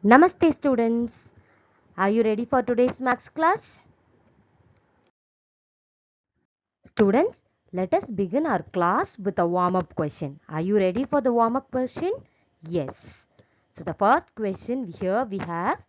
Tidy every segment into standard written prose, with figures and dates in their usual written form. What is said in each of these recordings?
Namaste students. Are you ready for today's maths class? Students, let us begin our class with a warm-up question. Are you ready for the warm-up question? Yes. So the first question here we have,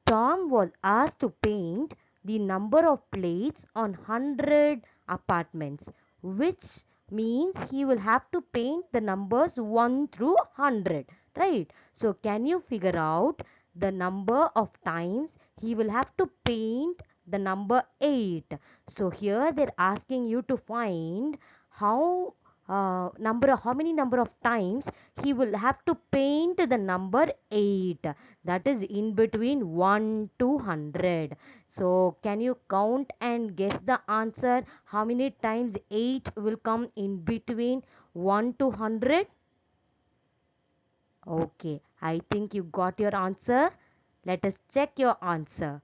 Tom was asked to paint the number of plates on 100 apartments, which means he will have to paint the numbers 1 through 100, right? So can you figure out the number of times he will have to paint the number 8? So here they're asking you to find how many number of times he will have to paint the number 8, that is in between 1 to 100. So can you count and guess the answer, how many times 8 will come in between 1 to 100? Okay, I think you got your answer. Let us check your answer.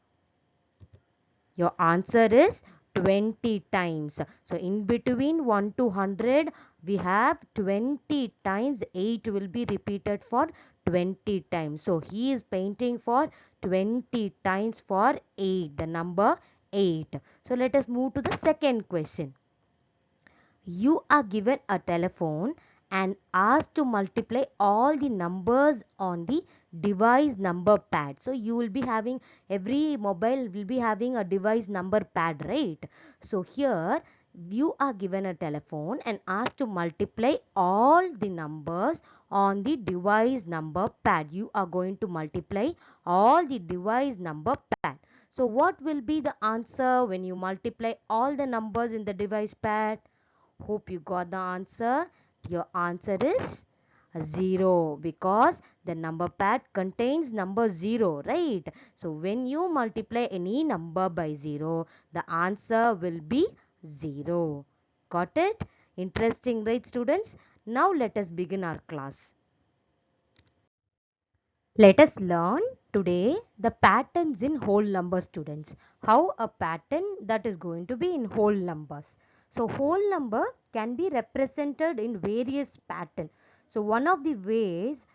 Your answer is 20 times. So in between 1 to 100 we have 20 times. 8 will be repeated for 20 times. So he is painting for 20 times for 8, the number 8. So let us move to the second question. You are given a telephone and asked to multiply all the numbers on the device number pad. So you will be having, every mobile will be having a device number pad, right? So here you are given a telephone and asked to multiply all the numbers on the device number pad. You are going to multiply all the device number pad. So what will be the answer when you multiply all the numbers in the device pad? Hope you got the answer. Your answer is 0, because the number pad contains number 0, right? So when you multiply any number by 0, the answer will be 0. Got it? Interesting, right, students? Now let us begin our class. Let us learn today the patterns in whole number, students. How a pattern that is going to be in whole numbers. So whole number can be represented in various pattern. So one of the ways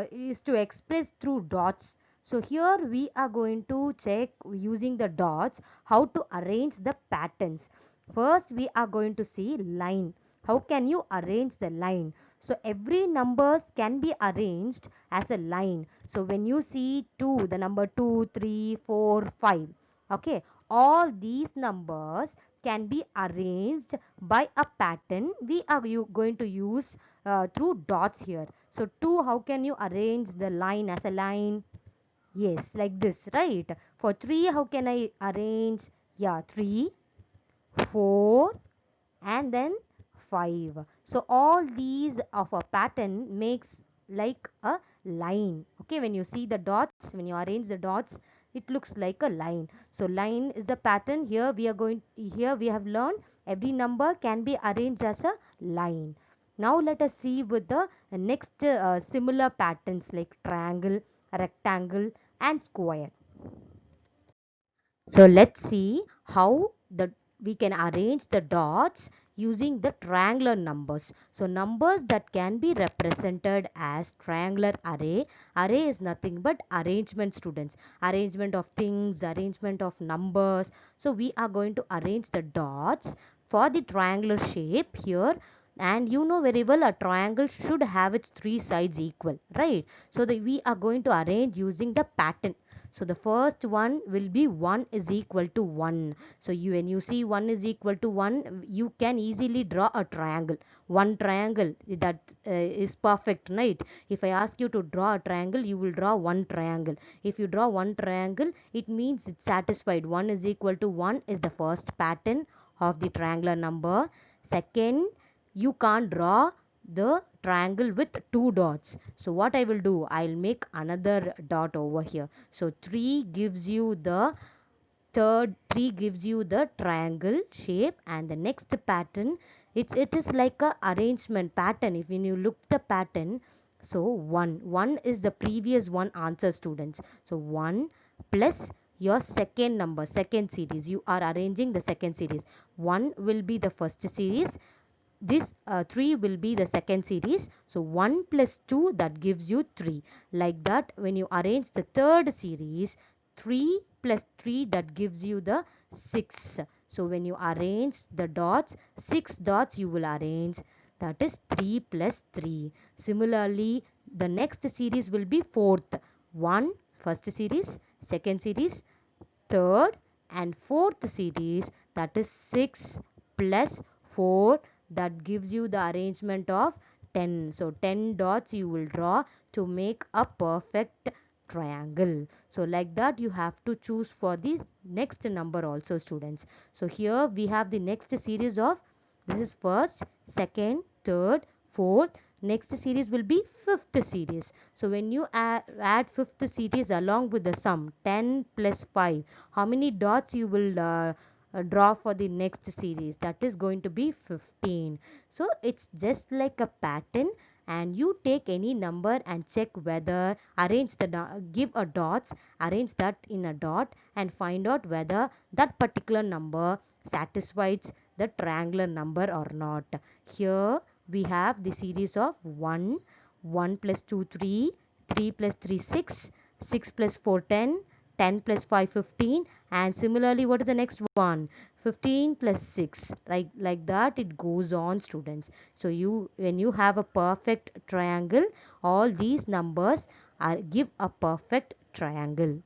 is to express through dots. So here we are going to check using the dots how to arrange the patterns. First we are going to see line. How can you arrange the line? So every numbers can be arranged as a line. So when you see 2, the number 2, 3, 4, 5, okay, all these numbers can be arranged by a pattern. We are going to use through dots here. So 2, how can you arrange the line as a line? Yes, like this, right? For 3, how can I arrange? Yeah, 3, 4, and then 5. So all these of a pattern makes like a line. Okay, when you see the dots, when you arrange the dots, it looks like a line. So line is the pattern. Here we have learned every number can be arranged as a line. Now let us see with the next similar patterns like triangle, rectangle and square. So let's see how we can arrange the dots using the triangular numbers. So numbers that can be represented as triangular array. Array is nothing but arrangement, students. Arrangement of things, arrangement of numbers. So we are going to arrange the dots for the triangular shape here. And you know very well a triangle should have its 3 sides equal, right? So we are going to arrange using the pattern. So the first one will be 1 is equal to 1. So when you see 1 is equal to 1, you can easily draw a triangle. One triangle that is perfect, right? If I ask you to draw a triangle, you will draw one triangle. If you draw one triangle, it means it's satisfied. 1 is equal to 1 is the first pattern of the triangular number. Second, you can't draw the triangle with 2 dots. So what I will do, I'll make another dot over here. So 3 gives you the third, 3 gives you the triangle shape, and the next pattern, it is like a arrangement pattern. If when you look the pattern, so 1 is the previous one answer, students. So 1 plus your second number, second series, you are arranging the second series. 1 will be the first series, this 3 will be the second series. So 1 plus 2, that gives you 3. Like that, when you arrange the third series, 3 plus 3, that gives you the 6. So when you arrange the dots, 6 dots you will arrange, that is 3 plus 3. Similarly, the next series will be fourth. 1 first series, second series, third and fourth series, that is 6 plus 4, that gives you the arrangement of 10. So 10 dots you will draw to make a perfect triangle. So like that you have to choose for the next number also, students. So here we have the next series of, this is first, second, third, fourth. Next series will be fifth series. So when you add fifth series along with the sum 10 plus 5, how many dots you will draw for the next series? That is going to be 15. So it's just like a pattern, and you take any number and check whether, arrange the give a dots, arrange that in a dot and find out whether that particular number satisfies the triangular number or not. Here we have the series of 1, 1 plus 2 3, 3 plus 3 6, 6 plus 4 10, 10 plus 5 15, and similarly what is the next one, 15 plus 6, like that it goes on, students. So you, when you have a perfect triangle, all these numbers are give a perfect triangle.